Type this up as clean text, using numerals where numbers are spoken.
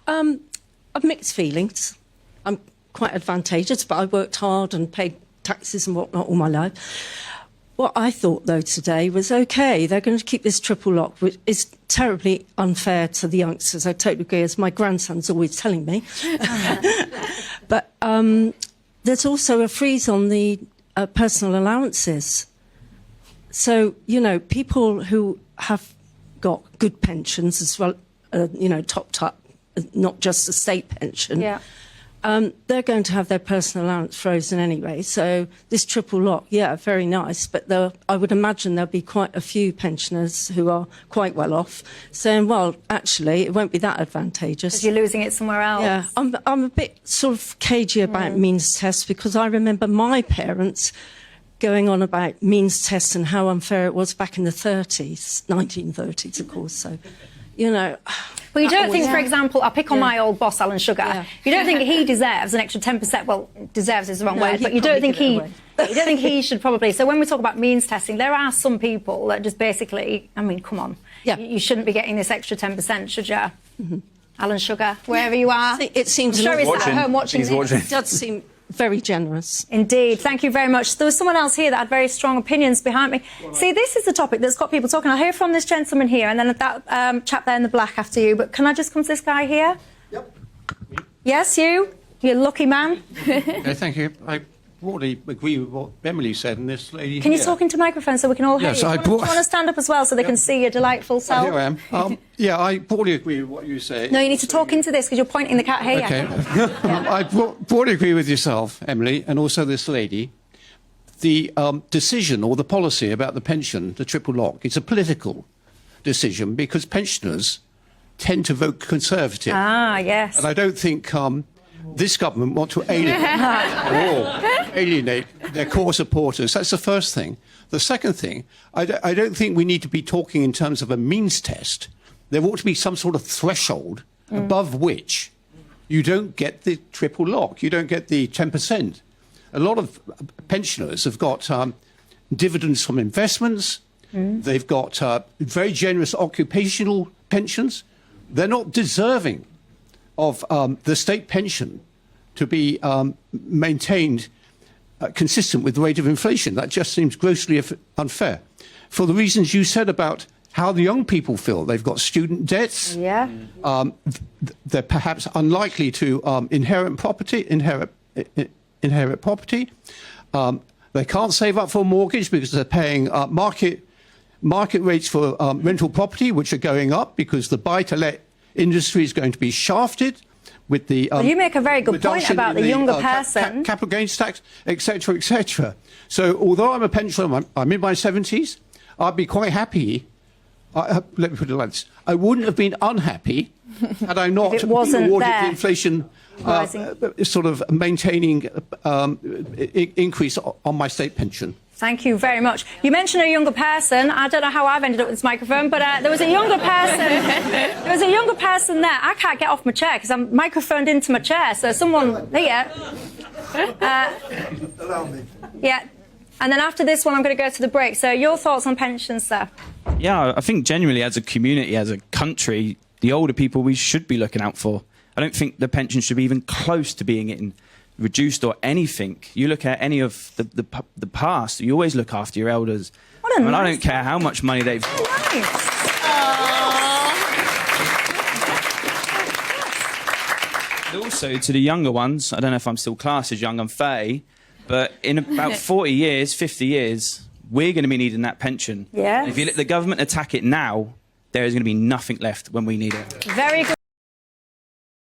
I've mixed feelings. I'm quite advantageous, but I worked hard and paid taxes and whatnot all my life. What I thought, though, today was, OK, they're going to keep this triple lock, which is terribly unfair to the youngsters. I totally agree, as my grandson's always telling me. But there's also a freeze on the personal allowances. So, you know, people who have got good pensions as well, you know, topped up, not just a state pension, they're going to have their personal allowance frozen anyway. So this triple lock, yeah, very nice. But I would imagine there'll be quite a few pensioners who are quite well off saying, well, actually, it won't be that advantageous. Because you're losing it somewhere else. Yeah, I'm a bit sort of cagey about means tests, because I remember my parents going on about means tests and how unfair it was back in the 30s, 1930s, of course. So, you know... But you don't think, for example, I'll pick on my old boss, Alan Sugar, you don't think he deserves an extra 10%? Well, deserves is the wrong word, but you don't think he should probably... So when we talk about means testing, there are some people that just basically, I mean, come on, you shouldn't be getting this extra 10%, should you? Alan Sugar, wherever you are. It seems... I'm sure he's at home watching this. It does seem very generous. Indeed. Thank you very much. There was someone else here that had very strong opinions behind me. See, this is the topic that's got people talking. I'll hear from this gentleman here and then that chap there in the black after you. But can I just come to this guy here? Yep. Yes, you? You're a lucky man. Okay, thank you. I broadly agree with what Emily said and this lady Can you talk into microphone so we can all hear you? Do you want to stand up as well so they can see your delightful self? Here I am. Yeah, I broadly agree with what you say. No, you need to talk into this because you're pointing the cat here. Okay. I broadly agree with yourself, Emily, and also this lady. The decision or the policy about the pension, the triple lock, it's a political decision because pensioners tend to vote Conservative. Ah, yes. And I don't think this government want to alienate their core supporters. That's the first thing. The second thing, I don't think we need to be talking in terms of a means test. There ought to be some sort of threshold above which you don't get the triple lock. You don't get the 10%. A lot of pensioners have got dividends from investments. They've got very generous occupational pensions. They're not deserving of the state pension to be maintained consistent with the rate of inflation. That just seems grossly unfair. For the reasons you said about how the young people feel, they've got student debts. Yeah. They're perhaps unlikely to inherit property. They can't save up for a mortgage because they're paying market rates for rental property, which are going up because the buy-to-let industry is going to be shafted with the... well, you make a very good point about the younger person. Capital gains tax, etc., etc. So although I'm a pensioner, I'm in my 70s, I'd be quite happy. Let me put it like this. I wouldn't have been unhappy had I not been awarded the inflation sort of maintaining increase on my state pension. Thank you very much. You mentioned a younger person. I don't know how I've ended up with this microphone, but there was a younger person. There was a younger person there. I can't get off my chair because I'm microphoned into my chair. So someone here. Allow me. Yeah. And then after this one, I'm going to go to the break. So your thoughts on pensions, sir? Yeah, I think genuinely as a community, as a country, the older people we should be looking out for. I don't think the pension should be even close to being reduced or anything. You look at any of the past, you always look after your elders. What a nice I don't care how much money they've... Nice. Also, to the younger ones, I don't know if I'm still classed as young, I'm 30, but in about 40 years, 50 years, we're going to be needing that pension. Yeah. If you let the government attack it now, there is going to be nothing left when we need it. Very good.